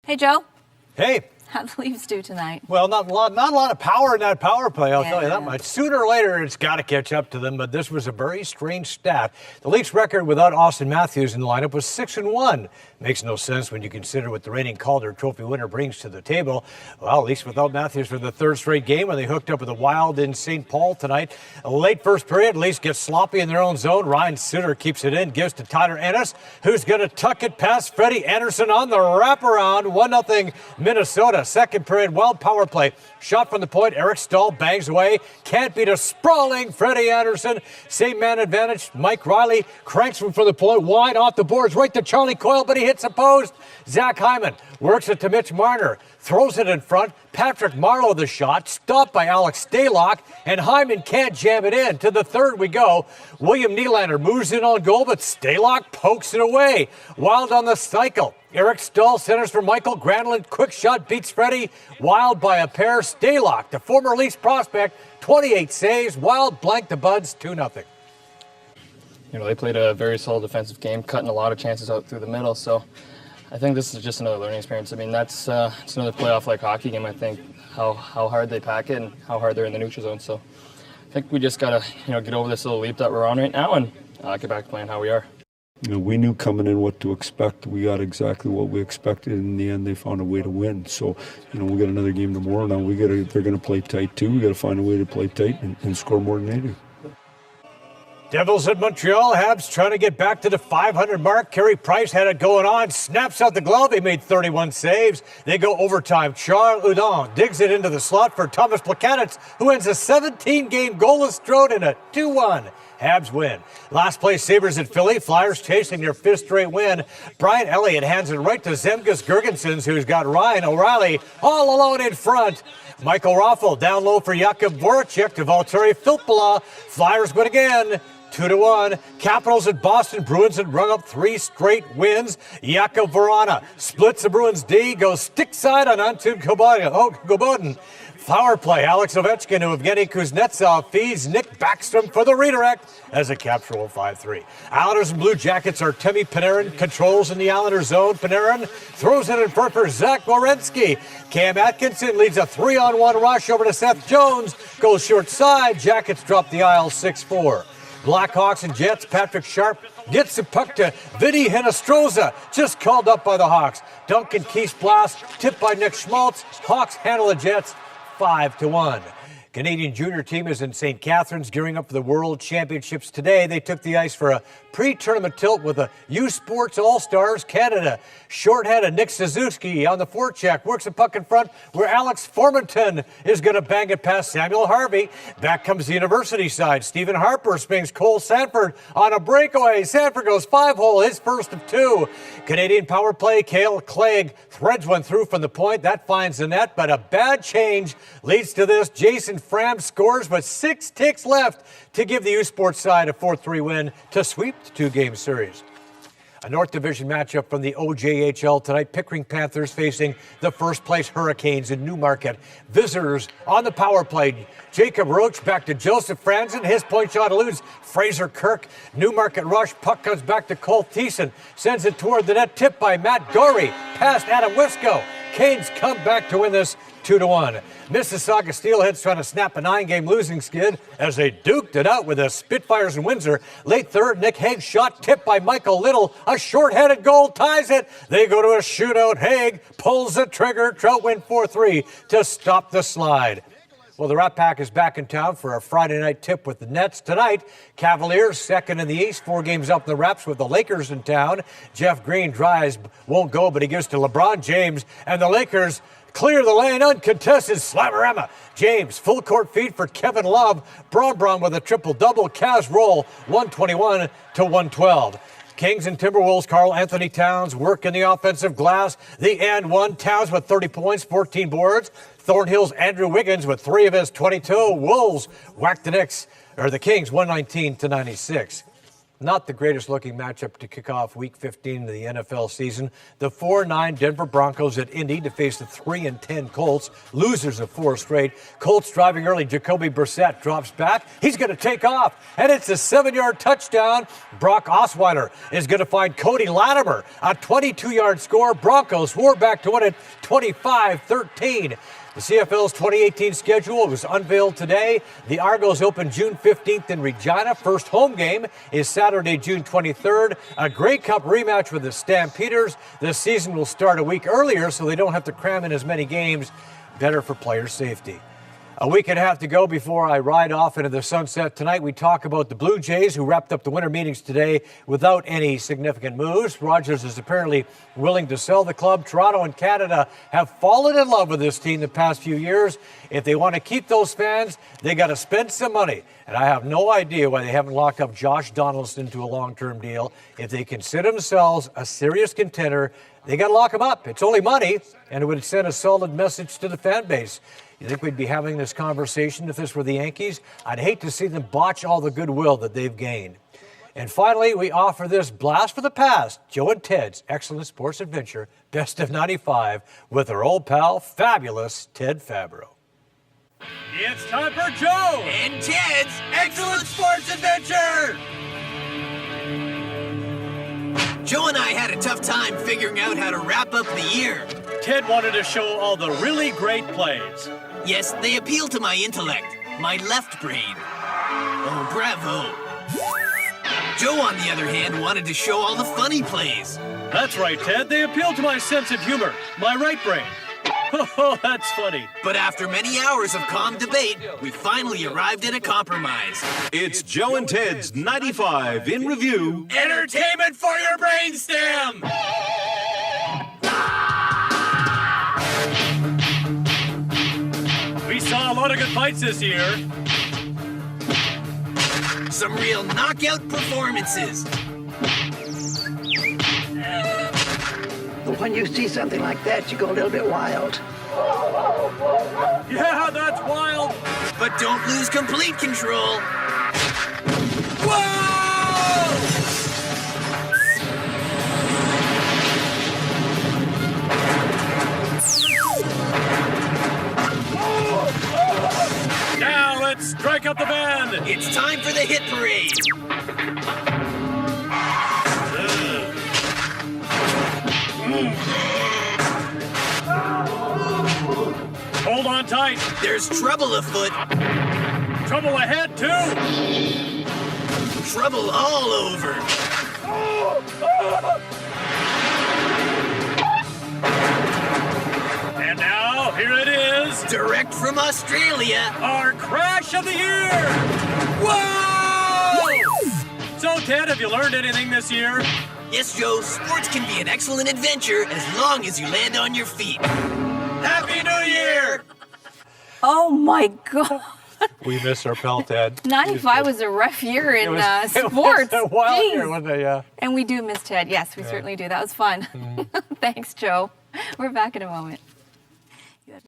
Hey, Joe. Hey. How'd the Leafs do tonight? Well, not a lot of power in that power play, I'll tell you that much. Sooner or later, it's got to catch up to them, but this was a very strange stat. The Leafs' record without Austin Matthews in the lineup was 6-1. Makes no sense when you consider what the reigning Calder Trophy winner brings to the table. Well, at least without Matthews for the third straight game, when they hooked up with the Wild in St. Paul tonight. A late first period, Leafs get sloppy in their own zone. Ryan Suter keeps it in, gives to Tyler Ennis, who's going to tuck it past Freddie Anderson on the wraparound. 1-0 Minnesota. Second period, Wild power play. Shot from the point, Eric Stahl bangs away. Can't beat a sprawling Freddie Anderson. Same man advantage. Mike Riley cranks from the point, wide off the boards, right to Charlie Coyle, but he hits a post. Zach Hyman works it to Mitch Marner, throws it in front. Patrick Marleau the shot, stopped by Alex Stalock, and Hyman can't jam it in. To the third we go. William Nylander moves in on goal, but Stalock pokes it away. Wild on the cycle. Eric Stahl centers for Michael Granlund. Quick shot beats Freddie. Wild by a pair. Stalock, the former Leafs prospect, 28 saves. Wild blank the Buds 2-0. They played a very solid defensive game, cutting a lot of chances out through the middle. So I think this is just another learning experience. I mean, it's another playoff-like hockey game, I think, how hard they pack it and how hard they're in the neutral zone. So I think we just got to, get over this little leap that we're on right now and get back to playing how we are. We knew coming in what to expect. We got exactly what we expected. In the end, they found a way to win. So, we got another game tomorrow. Now they're going to play tight too. We got to find a way to play tight and score more than they do. Devils at Montreal. Habs trying to get back to the 500 mark. Carey Price had it going on. Snaps out the glove. He made 31 saves. They go overtime. Charles Hudon digs it into the slot for Thomas Plekanec, who ends a 17-game goalless drought in a 2-1. Habs win. Last place Sabres at Philly. Flyers chasing their fifth straight win. Brian Elliott hands it right to Zemgus Girgensons, who's got Ryan O'Reilly all alone in front. Michael Raffel down low for Jakub Voracek to Valtteri Filppula. Flyers win again. 2-1. Capitals at Boston. Bruins had rung up 3 straight wins. Jakub Vrana splits the Bruins D, goes stick side on Antun Goboden. Power play. Alex Ovechkin to Evgeny Kuznetsov feeds Nick Backstrom for the redirect as a capture 5-3. Islanders and Blue Jackets. Artemi Panarin controls in the Islander zone. Panarin throws it in front for Zach Werenski. Cam Atkinson leads a 3-on-1 rush over to Seth Jones. Goes short side. Jackets drop the aisle 6-4. Blackhawks and Jets. Patrick Sharp gets the puck to Vinny Hinostroza, just called up by the Hawks. Duncan Keith's blast, tipped by Nick Schmaltz. Hawks handle the Jets 5-1. Canadian junior team is in St. Catharines gearing up for the World Championships today. They took the ice for a pre-tournament tilt with the U Sports All-Stars Canada. Shorthanded Nick Suzuki on the forecheck, works a puck in front where Alex Formanton is going to bang it past Samuel Harvey. Back comes the university side. Stephen Harper spins Cole Sanford on a breakaway. Sanford goes 5-hole, his first of 2. Canadian power play, Cale Clegg threads one through from the point. That finds the net, but a bad change leads to this. Jason Fram scores, but 6 ticks left to give the U Sports side a 4-3 win to sweep the 2-game series. A North Division matchup from the OJHL tonight. Pickering Panthers facing the first-place Hurricanes in Newmarket. Visitors on the power play. Jacob Roach back to Joseph Franzen. His point shot eludes Fraser Kirk. Newmarket rush. Puck comes back to Cole Thiessen. Sends it toward the net. Tipped by Matt Gorey. Past Adam Wisco. Canes come back to win this 2-1. Mississauga Steelheads trying to snap a 9-game losing skid as they duked it out with the Spitfires in Windsor. Late third, Nick Hague's shot tipped by Michael Little. A short-headed goal ties it. They go to a shootout. Hague pulls the trigger. Trout win 4-3 to stop the slide. Well, the Rat Pack is back in town for a Friday night tip with the Nets tonight. Cavaliers second in the East, 4 games up the Raps with the Lakers in town. Jeff Green tries, won't go, but he gives to LeBron James, and the Lakers clear the lane uncontested. Slammerama. James, full court feed for Kevin Love. Braun with a triple-double. Cavs roll 121 to 112. Kings and Timberwolves, Karl Anthony Towns work in the offensive glass. The and one. Towns with 30 points, 14 boards. Thornhill's Andrew Wiggins with 3 of his 22. Wolves whack the Kings 119 to 96. Not the greatest looking matchup to kick off Week 15 of the NFL season. The 4-9 Denver Broncos at Indy to face the 3-10 Colts, losers of 4 straight. Colts driving early. Jacoby Brissett drops back. He's going to take off, and it's a 7-yard touchdown. Brock Osweiler is going to find Cody Latimer. A 22-yard score. Broncos were back to win it 25-13. The CFL's 2018 schedule was unveiled today. The Argos open June 15th in Regina. First home game is Saturday, June 23rd. A Grey Cup rematch with the Stampeders. The season will start a week earlier so they don't have to cram in as many games. Better for player safety. A week and a half to go before I ride off into the sunset. Tonight we talk about the Blue Jays, who wrapped up the winter meetings today without any significant moves. Rogers is apparently willing to sell the club. Toronto and Canada have fallen in love with this team the past few years. If they want to keep those fans, they got to spend some money. And I have no idea why they haven't locked up Josh Donaldson to a long-term deal. If they consider themselves a serious contender, they got to lock him up. It's only money, and it would send a solid message to the fan base. You think we'd be having this conversation if this were the Yankees? I'd hate to see them botch all the goodwill that they've gained. And finally, we offer this blast for the past, Joe and Ted's excellent sports adventure, Best of 95, with our old pal, fabulous Ted Fabro. It's time for Joe and Ted's excellent sports adventure. Joe and I had a tough time figuring out how to wrap up the year. Ted wanted to show all the really great plays. Yes, they appeal to my intellect, my left brain. Oh, bravo. Joe, on the other hand, wanted to show all the funny plays. That's right, Ted. They appeal to my sense of humor, my right brain. Oh, that's funny. But after many hours of calm debate, we finally arrived at a compromise. It's Joe and Ted's 95 in review. Entertainment for your brainstem! We saw a lot of good fights this year. Some real knockout performances. When you see something like that, you go a little bit wild. Yeah, that's wild. But don't lose complete control. Whoa! Now let's strike up the band. It's time for the hit parade. Hold on tight. There's trouble afoot. Trouble ahead, too. Trouble all over. And now, here it is. Direct from Australia. Our crash of the year. Whoa! So, Ted, have you learned anything this year? Yes, Joe, sports can be an excellent adventure as long as you land on your feet. Happy New Year! Oh my God. We miss our pal, Ted. 95 was a rough year in sports. It was a wild Jeez. year, wasn't it? Yeah. And we do miss Ted. Yes, we certainly do. That was fun. Thanks, Joe. We're back in a moment.